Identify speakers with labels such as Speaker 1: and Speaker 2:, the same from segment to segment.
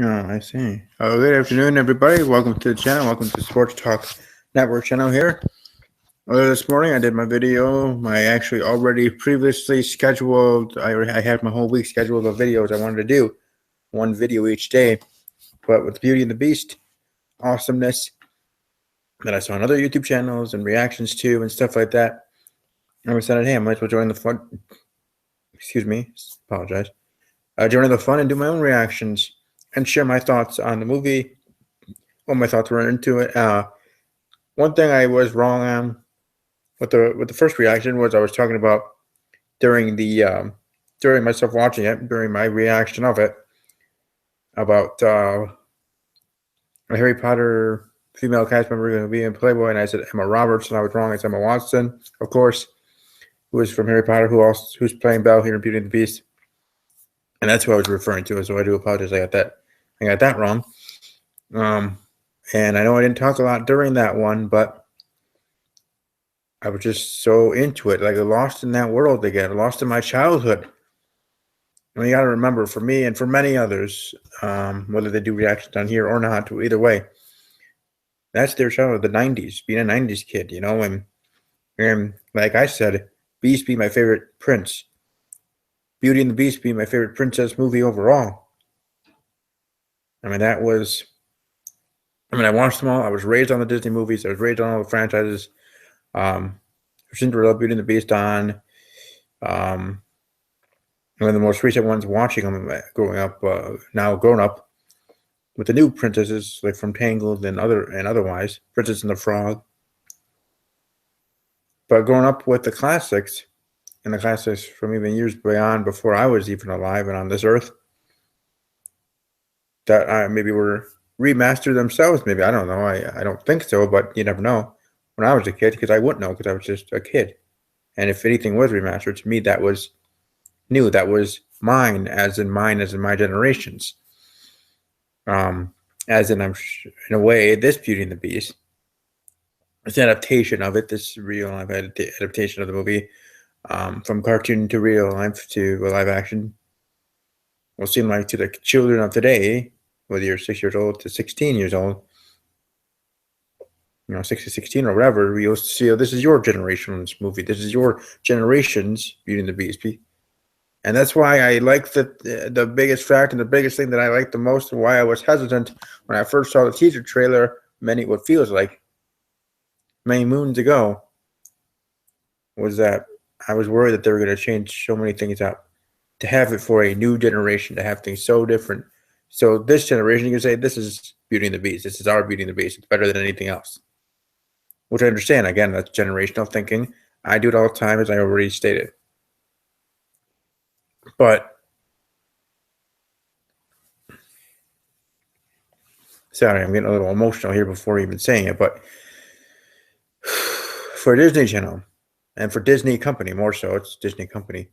Speaker 1: Oh, I see. Good afternoon, everybody. Welcome to the channel. Welcome to Sports Talk Network channel here. This morning I did my video. My actually already previously scheduled. I had my whole week scheduled of videos I wanted to do, one video each day. But with Beauty and the Beast awesomeness that I saw on other YouTube channels and reactions to and stuff like that, I decided, hey, I might as well join the fun. Excuse me, apologize. Join the fun and do my own reactions and share my thoughts on the movie. What my thoughts were into it. One thing I was wrong on with the first reaction was I was talking about during myself watching it, during my reaction of it, about a Harry Potter female cast member going to be in Playboy, and I said Emma Roberts, and I was wrong. It's Emma Watson, of course, who is from Harry Potter, who's playing Belle here in Beauty and the Beast, and that's who I was referring to. So I do apologize. I got that wrong. And I know I didn't talk a lot during that one, but I was just so into it, like lost in that world again, lost in my childhood. And you got to remember, for me and for many others, whether they do reactions on here or not, either way, that's their childhood, the 90s, being a 90s kid, you know, and like I said, Beast being my favorite prince, Beauty and the Beast being my favorite princess movie overall. I mean, I watched them all. I was raised on the Disney movies. I was raised on all the franchises. Cinderella, Beauty and the Beast on. One of the most recent ones, watching them growing up, now grown up, with the new princesses, like from Tangled and otherwise, Princess and the Frog. But growing up with the classics, and the classics from even years beyond, before I was even alive and on this earth, that maybe were remastered themselves. Maybe, I don't know. I don't think so, but you never know. When I was a kid, because I wouldn't know, because I was just a kid. And if anything was remastered, to me, that was new. That was mine as in my generations. As in, in a way, this Beauty and the Beast, this adaptation of it, this real life adaptation of the movie, from cartoon to real life to live action, will seem like to the children of today, whether you're 6 years old to 16 years old, 6 to 16 or whatever, you'll see, oh, this is your generation's movie. This is your generation's Beauty and the Beast. And that's why I like the biggest fact and the biggest thing that I like the most, and why I was hesitant when I first saw the teaser trailer what feels like many moons ago, was that I was worried that they were going to change so many things up to have it for a new generation, to have things so different. So this generation, you can say, this is Beauty and the Beast. This is our Beauty and the Beast. It's better than anything else. Which I understand. Again, that's generational thinking. I do it all the time, as I already stated. But sorry, I'm getting a little emotional here before even saying it, but for Disney Channel, and for Disney Company, more so, it's Disney Company,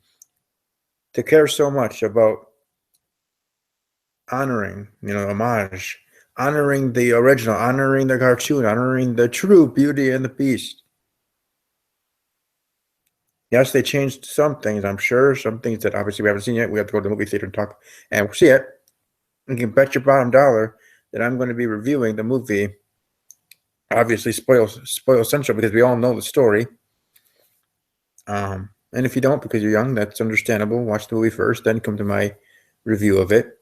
Speaker 1: to care so much about honoring, homage, honoring the original, honoring the cartoon, honoring the true Beauty and the Beast. Yes, they changed some things, I'm sure, some things that obviously we haven't seen yet. We have to go to the movie theater and talk and see it. You can bet your bottom dollar that I'm going to be reviewing the movie. Obviously, spoil central, because we all know the story. And if you don't, because you're young, that's understandable. Watch the movie first, then come to my review of it.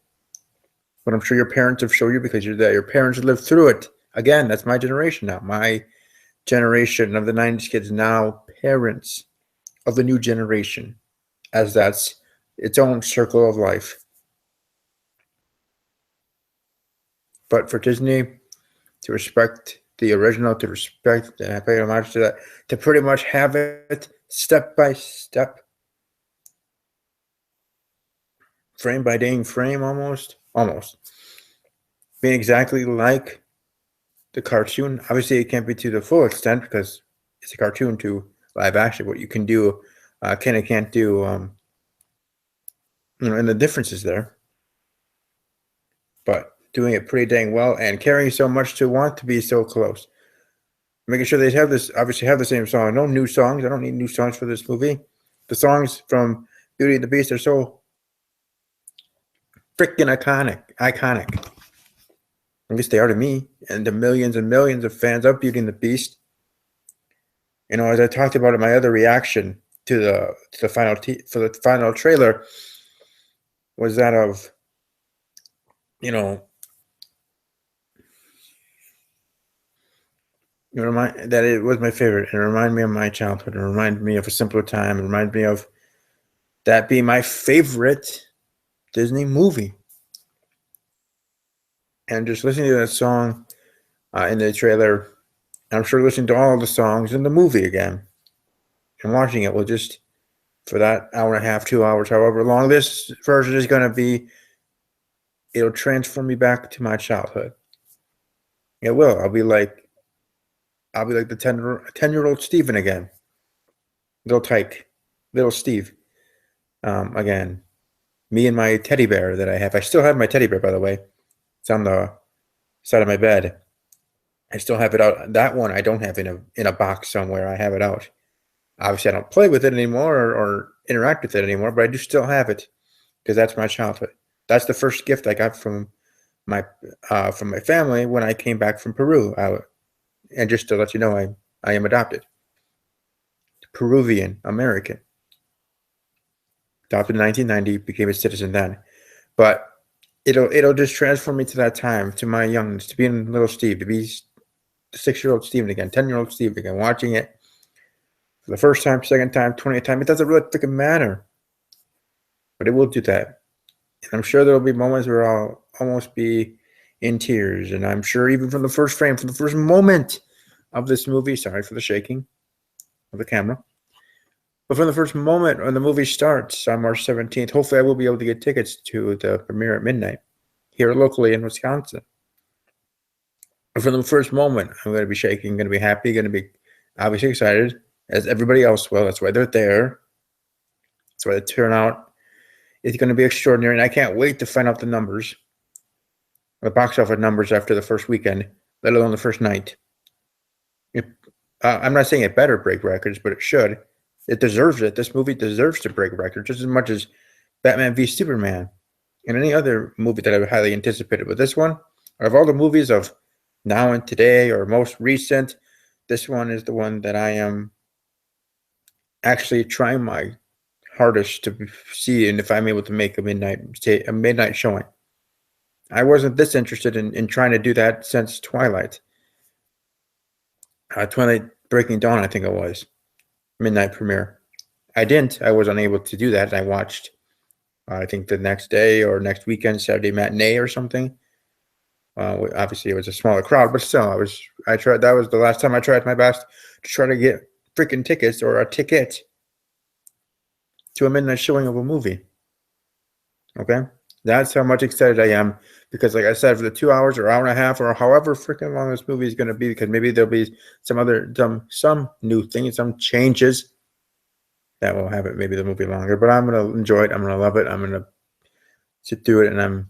Speaker 1: But I'm sure your parents have shown you, because your parents lived through it. Again, that's my generation now. My generation of the 90s kids, now parents of the new generation, as that's its own circle of life. But for Disney to respect the original, to respect and pay homage to that, to pretty much have it step by step, frame by dang frame, almost being exactly like the cartoon. Obviously, it can't be to the full extent, because it's a cartoon to live action. What you can do, can and can't do, and the difference is there. But doing it pretty dang well, and caring so much to want to be so close. Making sure they obviously have the same song. No new songs. I don't need new songs for this movie. The songs from Beauty and the Beast are so freaking iconic. At least they are to me, and the millions and millions of fans of Beauty and the Beast. You know, as I talked about in my other reaction to the for the final trailer, was that of, you know, that it was my favorite. It reminded me of my childhood. It reminded me of a simpler time. It reminded me of that being my favorite Disney movie. And just listening to that song in the trailer, I'm sure listening to all the songs in the movie again and watching it will just, for that hour and a half, 2 hours, however long this version is going to be, it'll transform me back to my childhood. It will. I'll be like the 10-year-old Steven again. Little Tyke, little Steve. Again, me and my teddy bear that I have. I still have my teddy bear, by the way. It's on the side of my bed. I still have it out. That one I don't have in a box somewhere. I have it out. Obviously, I don't play with it anymore or interact with it anymore, but I do still have it because that's my childhood. That's the first gift I got from my family when I came back from Peru. And just to let you know, I am adopted, Peruvian American. Adopted in 1990, became a citizen then. But it'll just transform me to that time, to my youngness, to being little Steve, to be the 6-year-old Steven again, 10-year-old Steve again, watching it for the first time, second time, 20th time. It doesn't really freaking matter. But it will do that. And I'm sure there'll be moments where I'll almost be in tears. And I'm sure even from the first frame, from the first moment of this movie, sorry for the shaking of the camera, but from the first moment when the movie starts on March 17th, hopefully I will be able to get tickets to the premiere at midnight here locally in Wisconsin. But from the first moment, I'm going to be shaking, going to be happy, going to be obviously excited, as everybody else will. That's why they're there. That's why the turnout is going to be extraordinary, and I can't wait to find out the numbers, the box office numbers after the first weekend, let alone the first night. I'm not saying it better break records, but it should. It deserves it. This movie deserves to break records just as much as Batman v Superman and any other movie that I've highly anticipated. But this one, out of all the movies of now and today or most recent, this one is the one that I am actually trying my hardest to see, and if I'm able to make a midnight showing. I wasn't this interested in trying to do that since Twilight. Twilight Breaking Dawn, I think it was. Midnight premiere. I was unable to do that. I watched, I think the next day or next weekend, Saturday matinee or something. Obviously, it was a smaller crowd, but still, I tried. That was the last time I tried my best to try to get freaking tickets or a ticket to a midnight showing of a movie. Okay, that's how much excited I am because, like I said, for the 2 hours or hour and a half or however freaking long this movie is going to be, because maybe there'll be some new things, some changes that will have it maybe the movie longer. But I'm going to enjoy it. I'm going to love it. I'm going to sit through it, and I'm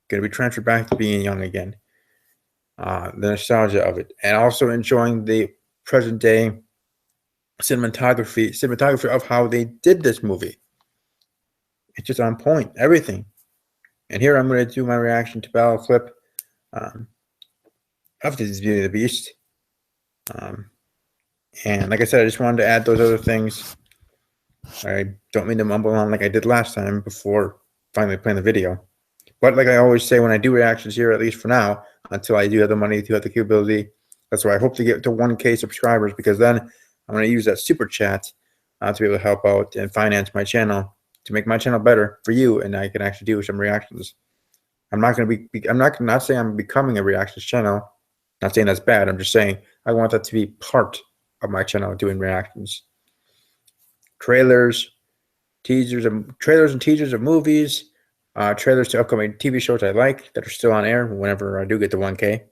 Speaker 1: going to be transferred back to being young again. The nostalgia of it, and also enjoying the present day cinematography of how they did this movie. It's just on point, everything. And here I'm going to do my reaction to Belle clip of Disney's Beauty and the Beast. And like I said, I just wanted to add those other things. I don't mean to mumble on like I did last time before finally playing the video. But like I always say when I do reactions here, at least for now, until I do have the money to have the capability, that's why I hope to get to 1K subscribers, because then I'm going to use that super chat to be able to help out and finance my channel, to make my channel better for you, and I can actually do some reactions. I'm not saying I'm becoming a reactions channel. Not saying that's bad. I'm just saying I want that to be part of my channel, doing reactions. Trailers and teasers of movies, trailers to upcoming TV shows I like that are still on air whenever I do get to 1K.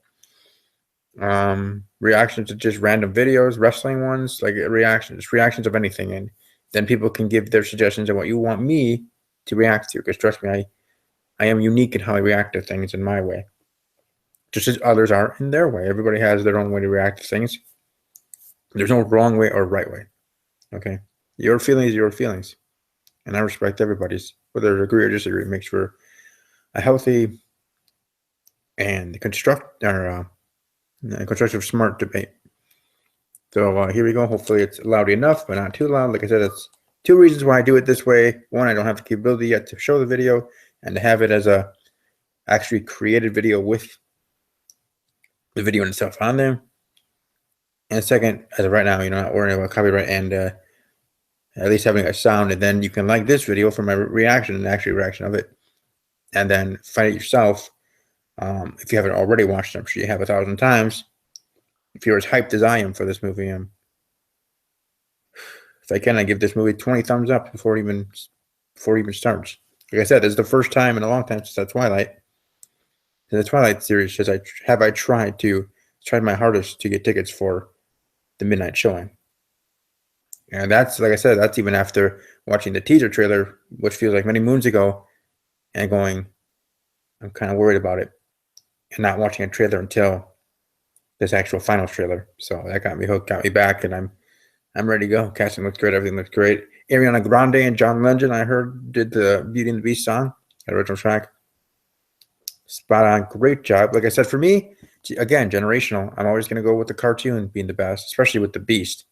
Speaker 1: Reactions to just random videos, wrestling ones, like reactions of anything, and then people can give their suggestions on what you want me to react to, because trust me, I am unique in how I react to things in my way, just as others are in their way. Everybody has their own way to react to things. There's no wrong way or right way. Okay, your feelings are your feelings, and I respect everybody's, whether they agree or disagree. Make sure a healthy and the constructive smart debate. So here we go. Hopefully it's loud enough, but not too loud. Like I said, it's 2 reasons why I do it this way. 1, I don't have the capability yet to show the video, and to have it as a actually created video with the video itself on there. And second, as of right now, not worrying about copyright and at least having a sound, and then you can like this video for my reaction and actual reaction of it, and then find it yourself. If you haven't already watched it, I'm sure you have 1,000 times. If you're as hyped as I am for this movie, if I can, I give this movie 20 thumbs up before it even starts. Like I said, this is the first time in a long time since the Twilight series. I tried my hardest to get tickets for the midnight showing. And that's, like I said, that's even after watching the teaser trailer, which feels like many moons ago, and going, I'm kind of worried about it, and not watching a trailer until this actual final trailer. So that got me hooked, got me back, and I'm ready to go. Casting looks great, everything looks great. Ariana Grande and John Legend, I heard, did the Beauty and the Beast song, the original track. Spot on, great job. Like I said, for me, again, generational. I'm always going to go with the cartoon being the best, especially with the Beast.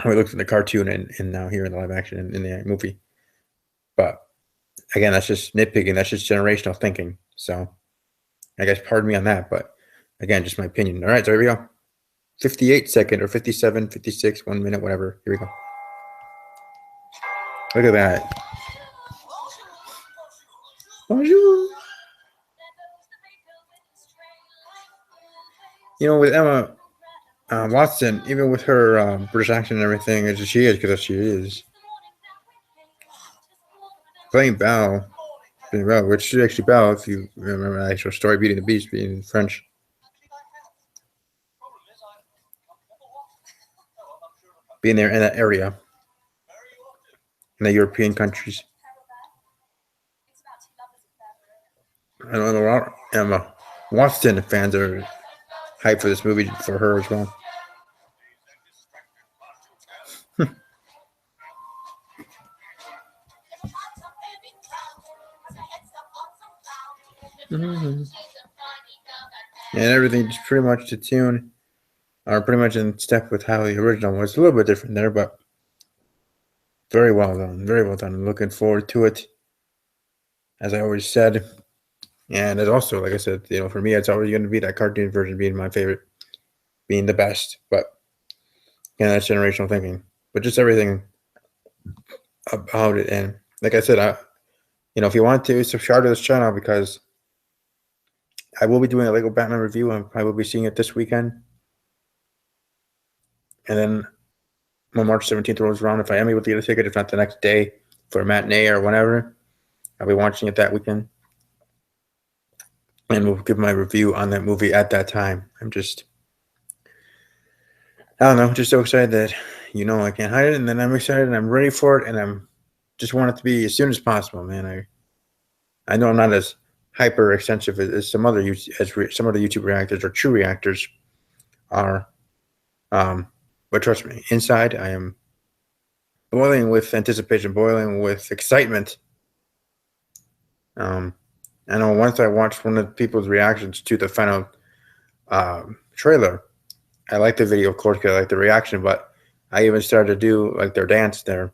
Speaker 1: We looked at the cartoon and now here in the live action in the movie. But again, that's just nitpicking. That's just generational thinking. So I guess pardon me on that. But again, just my opinion. All right, so here we go. 58-second or 57, 56, 1 minute, whatever. Here we go. Look at that. Bonjour. With Emma Watson, even with her British accent and everything, as she is, because she is playing Belle, which is actually Belle, if you remember the actual story, Beauty and the Beast, being in French. Being there in that area, in the European countries. I don't know, a lot of Emma Watson fans are hyped for this movie for her as well. And everything's pretty much to tune, or pretty much in step with how the original was. A little bit different there, but very well done. Very well done. I'm looking forward to it, as I always said. And it's also, like I said, for me, it's always going to be that cartoon version being my favorite, being the best. But that's generational thinking. But just everything about it. And like I said, if you want to, subscribe to this channel, because I will be doing a Lego Batman review. I will be seeing it this weekend. And then when March 17th rolls around, if I am able to get a ticket, if not the next day for a matinee or whatever, I'll be watching it that weekend. And we'll give my review on that movie at that time. I don't know, just so excited that, I can't hide it. And then I'm excited and I'm ready for it. And I'm just want it to be as soon as possible, man. I know I'm not as hyper extensive as some other YouTube reactors or true reactors are. But trust me, inside I am boiling with anticipation, boiling with excitement. I know once I watched one of people's reactions to the final trailer, I liked the video, of course, because I liked the reaction, but I even started to do like their dance there,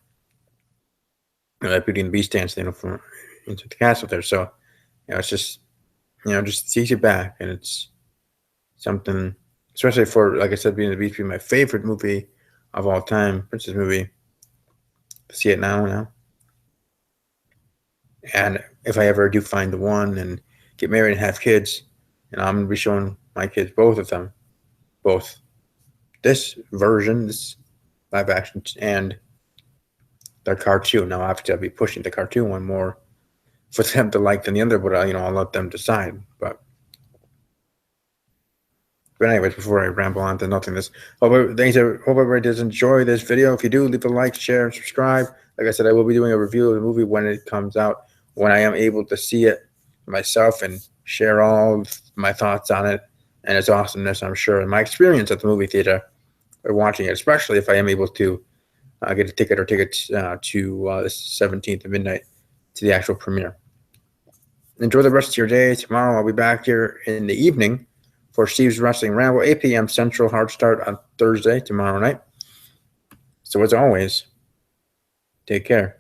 Speaker 1: that Beauty and the Beast dance, from into the castle there. So, it's just, just sees you back, and it's something, especially for, like I said, Beauty and the Beast being my favorite movie of all time, princess movie. See it now. And if I ever do find the one and get married and have kids, I'm going to be showing my kids both of them, both this version, this live action, and the cartoon. Now, obviously, I'll be pushing the cartoon one more for them to like than the other, but I'll let them decide. But anyways, before I ramble on to nothingness, hope everybody does enjoy this video. If you do, leave a like, share, and subscribe. Like I said, I will be doing a review of the movie when it comes out, when I am able to see it myself and share all my thoughts on it and its awesomeness, I'm sure, and my experience at the movie theater or watching it, especially if I am able to get a ticket or tickets to the 17th at midnight to the actual premiere. enjoy the rest of your day. Tomorrow I'll be back here in the evening for Steve's Wrestling Ramble, 8 p.m. Central, hard start on Thursday, tomorrow night. So as always, take care.